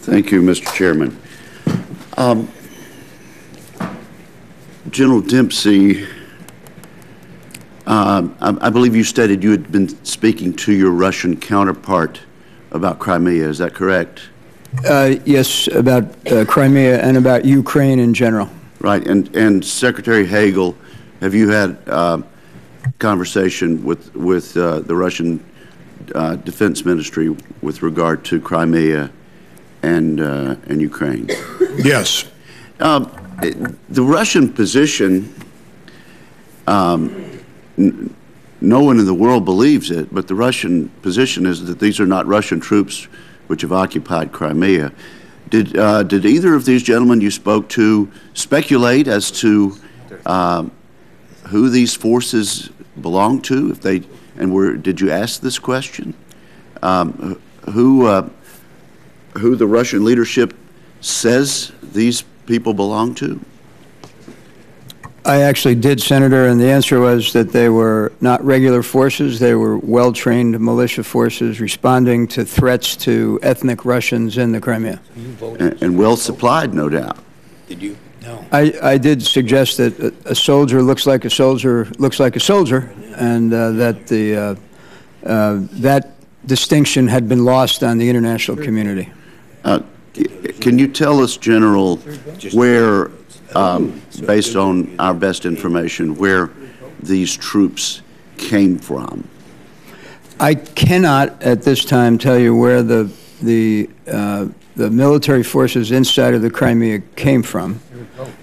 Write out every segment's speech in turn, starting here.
Thank you, Mr. Chairman. General Dempsey, I believe you stated you had been speaking to your Russian counterpart about Crimea. Is that correct? Yes, about Crimea and about Ukraine in general. Right. And Secretary Hagel, have you had conversation with the Russian Defense Ministry with regard to Crimea and Ukraine? Yes. The Russian position, no one in the world believes it, but the Russian position is that these are not Russian troops which have occupied Crimea. Did either of these gentlemen you spoke to speculate as to who these forces belong to? If they did you ask this question? Who the Russian leadership says these people belong to? I actually did, Senator, and the answer was that they were not regular forces. They were well-trained militia forces responding to threats to ethnic Russians in the Crimea. And well-supplied, no doubt. Did you? No. I did suggest that a soldier looks like a soldier looks like a soldier, and that that distinction had been lost on the international community. Can you tell us, General, where, based on our best information, where these troops came from? I cannot at this time tell you where the military forces inside of the Crimea came from.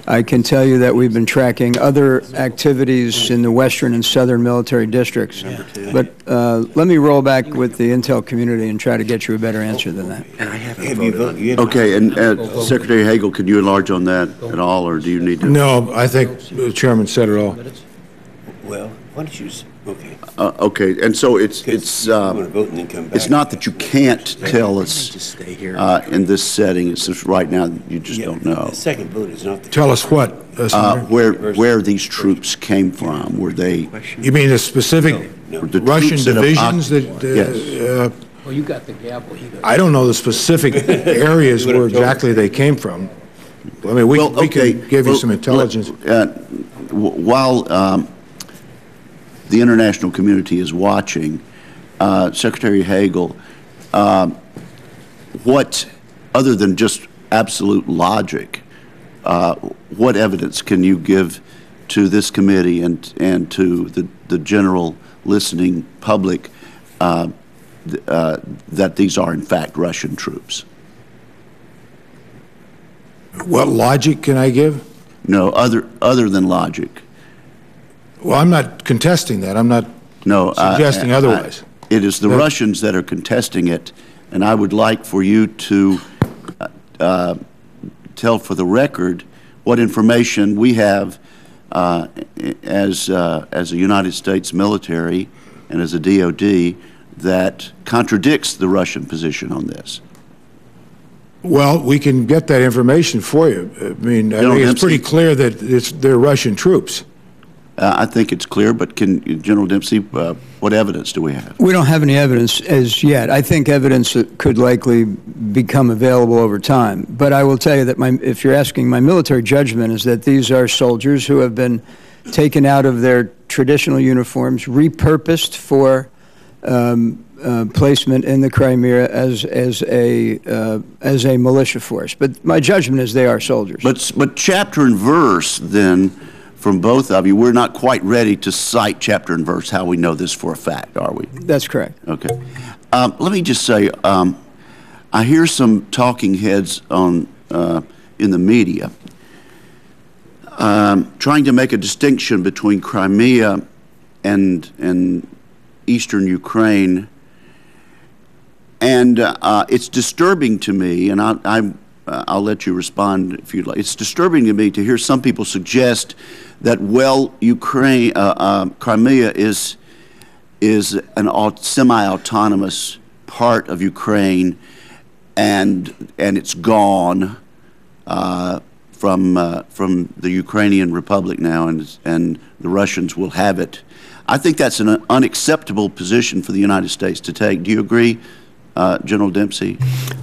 I can tell you that we've been tracking other activities in the western and southern military districts. But let me roll back with the intel community and try to get you a better answer than that. And I haven't voted. Okay, and Secretary Hagel, could you enlarge on that at all, or do you need to? No, I think the chairman said it all. Well, why don't you? Okay. Okay, and so it's not that you can't tell us in this setting. It's just right now you just don't know. The second vote is not. Tell us what? Where these troops came from? Were they? You mean the specific Russian divisions that? Yes. Well, you got the gavel. I don't know the specific areas where exactly they came from. I mean, we can give you some intelligence. While the international community is watching, Secretary Hagel, what, other than just absolute logic, what evidence can you give to this committee and to the general listening public that these are in fact Russian troops? What logic can I give? No, other than logic. Well, I'm not contesting that. I'm not suggesting otherwise. It is the Russians that are contesting it, and I would like for you to tell for the record what information we have as a United States military and as a DOD that contradicts the Russian position on this. Well, we can get that information for you. I mean it's pretty clear that they're Russian troops. I think it's clear, but General Dempsey, what evidence do we have? We don't have any evidence as yet. I think evidence that could likely become available over time. But I will tell you that if you're asking, my military judgment is that these are soldiers who have been taken out of their traditional uniforms, repurposed for placement in the Crimea as a militia force. But my judgment is they are soldiers. But chapter and verse then, from both of you, we're not quite ready to cite chapter and verse how we know this for a fact, are we? That's correct. Okay. Let me just say, I hear some talking heads in the media trying to make a distinction between Crimea and eastern Ukraine, and it's disturbing to me, and I'll let you respond if you'd like. It's disturbing to me to hear some people suggest that, well, Crimea is an semi-autonomous part of Ukraine, and it's gone from the Ukrainian Republic now, and the Russians will have it. I think that's an unacceptable position for the United States to take. Do you agree, General Dempsey?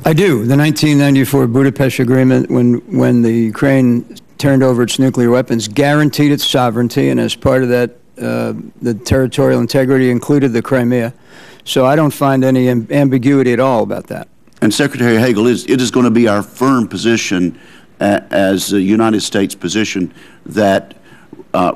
I do. The 1994 Budapest Agreement, when the Ukraine turned over its nuclear weapons, guaranteed its sovereignty, and as part of that, the territorial integrity included the Crimea. So I don't find any ambiguity at all about that. And Secretary Hagel, it is going to be our firm position as the United States position that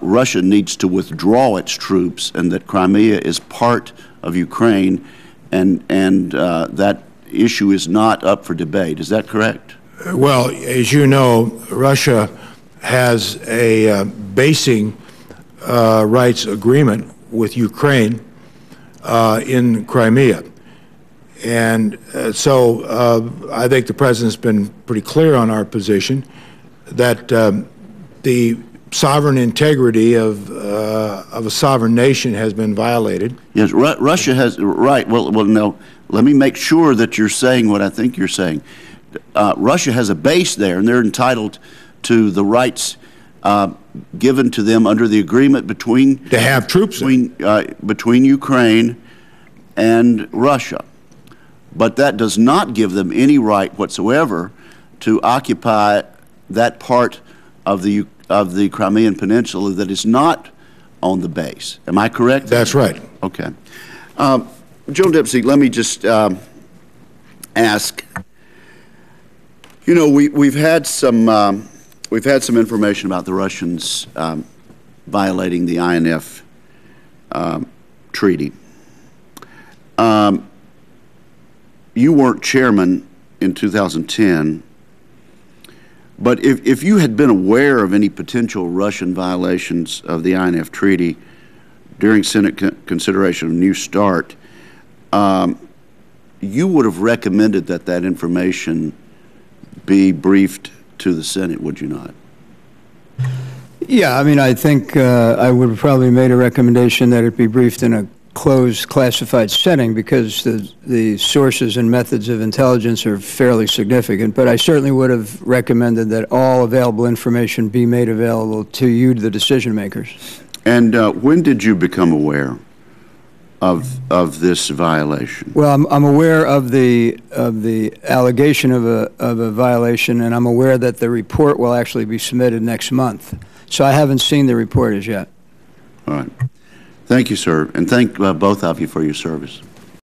Russia needs to withdraw its troops and that Crimea is part of Ukraine, and that issue is not up for debate. Is that correct? Well, as you know, Russia has a basing rights agreement with Ukraine in Crimea. And so I think the President's been pretty clear on our position that the sovereign integrity of a sovereign nation has been violated. Yes, Russia has, right. Well, no, let me make sure that you're saying what I think you're saying. Russia has a base there, and they're entitled to the rights given to them under the agreement between to have troops between Ukraine and Russia. But that does not give them any right whatsoever to occupy that part of the Crimean Peninsula that is not on the base. Am I correct? That's right. Okay. General Dempsey, let me just ask. You know, we've had some information about the Russians violating the INF treaty. You weren't chairman in 2010, but if you had been aware of any potential Russian violations of the INF treaty during Senate consideration of New START, you would have recommended that that information be briefed to the Senate, would you not? Yeah, I mean, I think I would have probably made a recommendation that it be briefed in a closed, classified setting because the sources and methods of intelligence are fairly significant. But I certainly would have recommended that all available information be made available to you, the decision makers. And when did you become aware of this violation? Well, I'm aware of the allegation of a violation, and I'm aware that the report will actually be submitted next month. So I haven't seen the report as yet. All right. Thank you, sir, and thank both of you for your service.